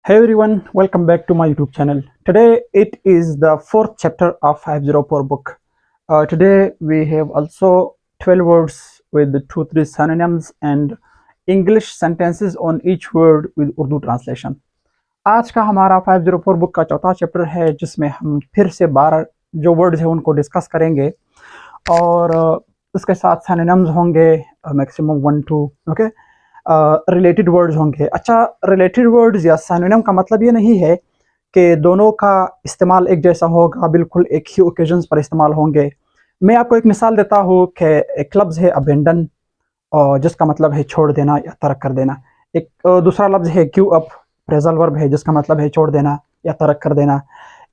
Hey everyone, welcome back to my YouTube channel. Today it is the fourth chapter of 504 book. Today we have also 12 words with the 2-3 synonyms and English sentences on each word with Urdu translation. आज का हमारा 504 book का चौथा chapter है जिसमें हम फिर से 12 जो वर्ड्स हैं उनको डिस्कस करेंगे और उसके साथ सिनोनिम्स होंगे मैक्सिमम 1-2 ओके रिलेटेड वर्ड्स होंगे। अच्छा, रिलेटेड वर्ड्स या सिनोनिम का मतलब ये नहीं है कि दोनों का इस्तेमाल एक जैसा होगा, बिल्कुल एक ही ओकेजन्स पर इस्तेमाल होंगे। मैं आपको एक मिसाल देता हूँ कि एक लफ्ज़ है अबेंडन और जिसका मतलब है छोड़ देना या तर्क कर देना। एक दूसरा लफ्ज़ है क्यू अप, फ्रेजल वर्ब है जिसका मतलब है छोड़ देना या तर्क कर देना।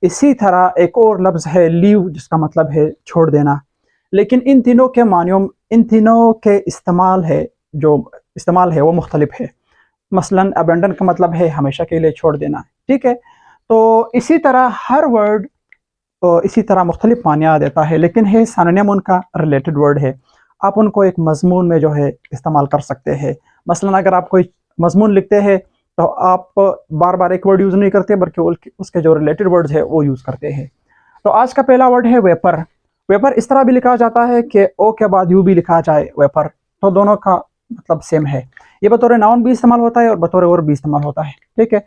इसी तरह एक और लफ्ज़ है लीव जिसका मतलब है छोड़ देना। लेकिन इन तीनों के मानियों, इन तीनों के इस्तेमाल है वो मुख्तलिफ है। मसलन अबेंडन का मतलब है हमेशा के लिए छोड़ देना, ठीक है। तो इसी तरह हर वर्ड इसी तरह मुख्तलिफ मानिया देता है, लेकिन है सिनोनिम उनका रिलेटेड वर्ड है। आप उनको एक मजमून में जो है इस्तेमाल कर सकते हैं। मसलन अगर आप कोई मजमून लिखते हैं तो आप बार बार एक वर्ड यूज़ नहीं करते बल्कि उसके जो रिलेटेड वर्ड्स है वो यूज़ करते हैं। तो आज का पहला वर्ड है वेपर। वेपर इस तरह भी लिखा जाता है कि ओ के बाद यू भी लिखा जाए वेपर, तो दोनों का मतलब सेम है। ये बतौर नाउन भी इस्तेमाल होता है और बतौर वर्ब भी इस्तेमाल होता है, ठीक है।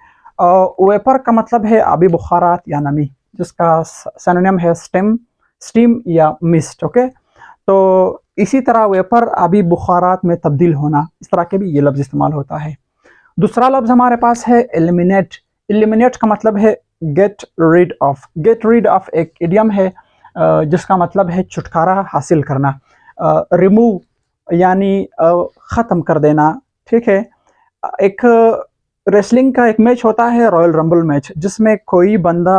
वेपर का मतलब है आबी बुखारात या नमी, जिसका सिनोनिम है स्टीम या मिस्ट, ओके। तो इसी तरह वेपर आबी बुखारात में तब्दील होना, इस तरह के भी ये लफ्ज़ इस्तेमाल होता है। दूसरा लफ्ज़ हमारे पास है एलिमिनेट। एलिमिनेट का मतलब है get rid of. Get rid of एक इडियम है जिसका मतलब है छुटकारा हासिल करना। रिमूव यानी ख़त्म कर देना, ठीक है। एक रेसलिंग का एक मैच होता है रॉयल रंबल मैच, जिसमें कोई बंदा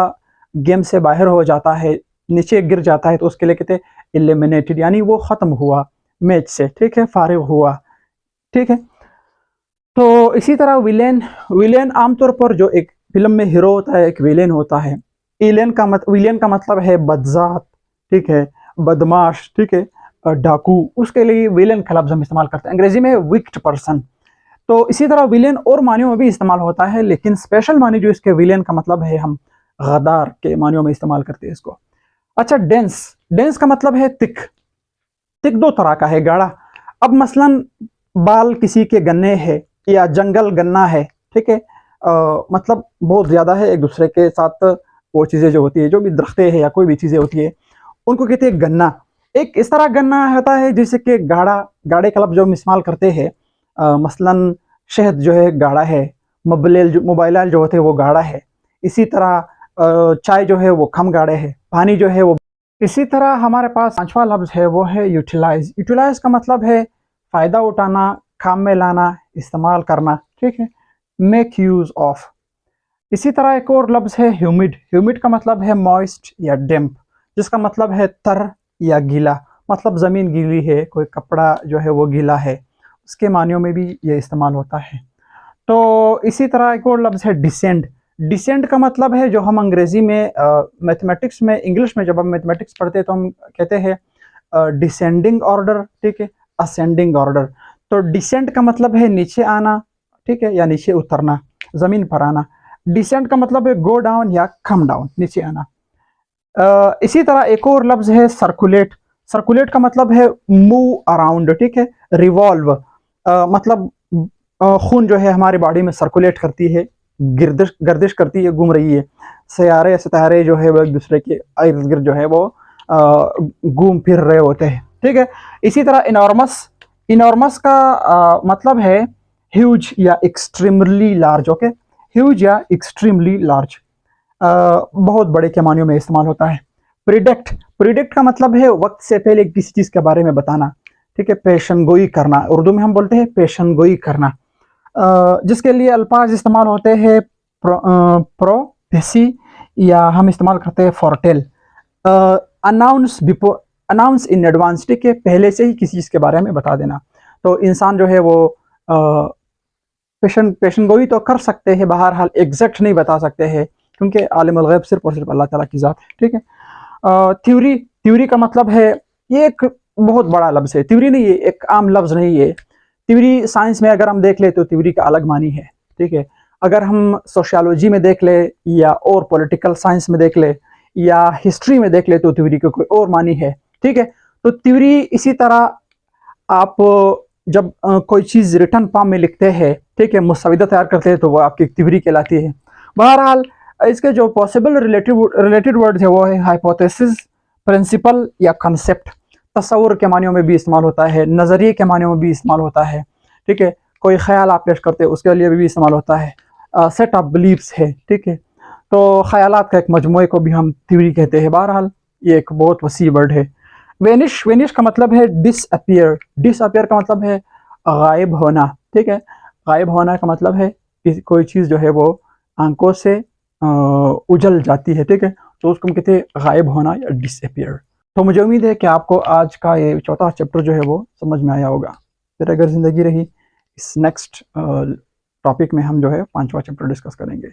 गेम से बाहर हो जाता है, नीचे गिर जाता है, तो उसके लिए कहते हैं एलिमिनेटेड, यानी वो ख़त्म हुआ मैच से, ठीक है, फारिग हुआ, ठीक है। तो इसी तरह विलेन। विलेन आमतौर पर जो एक फिल्म में हीरो होता है एक विलेन होता है। विलेन का मतलब है बदजात, ठीक है, बदमाश, ठीक है, डाकू। उसके लिए विलेन का लफ्ज़ हम इस्तेमाल करते हैं। अंग्रेजी में विक्ड पर्सन। तो इसी तरह विलेन और मानियों में भी इस्तेमाल होता है, लेकिन स्पेशल मानी जो इसके विलेन का मतलब है हम गद्दार के मानियों में इस्तेमाल करते हैं इसको। अच्छा, डेंस। डेंस का मतलब है तिक। तिक दो तरह का है, गाढ़ा। अब मसलन बाल किसी के गन्ने है या जंगल गन्ना है, ठीक है, मतलब बहुत ज़्यादा है एक दूसरे के साथ। वो चीज़ें जो होती है, जो भी दरख्तें हैं या कोई भी चीज़ें होती है, उनको कहते हैं गन्ना। एक इस तरह गन्ना होता है जैसे कि गाढ़ा, गाढ़े का लफ्ज़ जो हम इस्तेमाल करते हैं। मसलन शहद जो है गाढ़ा है, मोबाइल जो होते हैं वो गाढ़ा है। इसी तरह चाय जो है वो कम गाढ़े है, पानी जो है वो। इसी तरह हमारे पास पांचवा लफ्ज़ है वो है यूटिलाइज। यूटिलाइज का मतलब है फ़ायदा उठाना, काम में लाना, इस्तेमाल करना, ठीक है, मेक यूज़ ऑफ। इसी तरह एक और लफ्ज़ है ह्यूमिड। ह्यूमिड का मतलब है मॉइस्ट या डेम्प, जिसका मतलब है तर या गीला। मतलब ज़मीन गीली है, कोई कपड़ा जो है वो गीला है, उसके मानियों में भी ये इस्तेमाल होता है। तो इसी तरह एक और लफ्ज़ है डिसेंड। डिसेंड का मतलब है जो हम अंग्रेज़ी में मैथमेटिक्स में, इंग्लिश में जब हम मैथमेटिक्स पढ़ते हैं तो हम कहते हैं डिसेंडिंग ऑर्डर, ठीक है, असेंडिंग ऑर्डर। तो डिसेंड का मतलब है नीचे आना, ठीक है, या नीचे उतरना, ज़मीन पर आना। डिसेंड का मतलब है गो डाउन या कम डाउन, नीचे आना। इसी तरह एक और लफ्ज़ है सर्कुलेट। सर्कुलेट का मतलब है मूव अराउंड, ठीक है, रिवॉल्व। मतलब खून जो है हमारी बॉडी में सर्कुलेट करती है, गर्दिश करती है, घूम रही है। सयारे सितारे जो है वो एक दूसरे के इर्द गिर्द जो है वो घूम फिर रहे होते हैं, ठीक है। इसी तरह इनॉर्मस। इनॉर्मस का मतलब है ह्यूज या एक्सट्रीमली लार्ज, ओके। ह्यूज या एक्सट्रीमली लार्ज बहुत बड़े के मानियों में इस्तेमाल होता है। प्रिडिक्ट। प्रिडिक्ट का मतलब है वक्त से पहले किसी चीज़ के बारे में बताना, ठीक है, पेशन गोई करना। उर्दू में हम बोलते हैं पेशन गोई करना। जिसके लिए अल्फाज इस्तेमाल होते हैं प्रोफेसी या हम इस्तेमाल करते हैं फॉरटेल। अनाउंस इन एडवांस, ठीक है, पहले से ही किसी चीज़ के बारे में बता देना। तो इंसान जो है वो पेशन गोई तो कर सकते हैं, बहरहाल एग्जैक्ट नहीं बता सकते हैं, क्योंकि आलिमुल गैब सिर्फ और सिर्फ अल्लाह ताला की ज़ात है, ठीक है। थ्योरी। थ्योरी का मतलब है, ये एक बहुत बड़ा लफ्ज़ है। थ्योरी नहीं है, एक आम लफ्ज़ नहीं है। थ्योरी साइंस में अगर हम देख ले तो थ्योरी का अलग मानी है, ठीक है। अगर हम सोशियोलॉजी में देख ले या और पॉलिटिकल साइंस में देख ले या हिस्ट्री में देख ले तो थ्योरी के कोई और मानी है, ठीक है। तो थ्योरी इसी तरह आप जब कोई चीज़ रिटर्न फॉर्म में लिखते हैं, ठीक है, मुसविदा तैयार करते हैं, तो वो आपकी थ्योरी कहलाती है। बहरहाल इसके जो पॉसिबल रिलेटेड वर्ड्स है वो है हाइपोथेसिस, प्रिंसिपल या कंसेप्ट। तस्वुर के मानियों में भी इस्तेमाल होता है, नज़रिए के मानियों में भी इस्तेमाल होता है, ठीक है। कोई ख्याल आप पेश करते हैं उसके लिए भी इस्तेमाल होता है। सेट ऑफ बिलीव्स है, ठीक है। तो ख्यालात का एक मजमूए को भी हम थ्योरी कहते हैं। बहरहाल ये एक बहुत वसी वर्ड है। वेनिश, वेनिश का मतलब है डिसअपियर, डिसअपियर का मतलब है गायब होना, ठीक है। गायब होना का मतलब है कि कोई चीज़ जो है वो आंखों से उजल जाती है, ठीक है। तो उसको हम कहते हैं गायब होना या डिसअपियर। तो मुझे उम्मीद है कि आपको आज का ये चौथा चैप्टर जो है वो समझ में आया होगा। फिर अगर ज़िंदगी रही, इस नेक्स्ट टॉपिक में हम जो है 5वां चैप्टर डिस्कस करेंगे।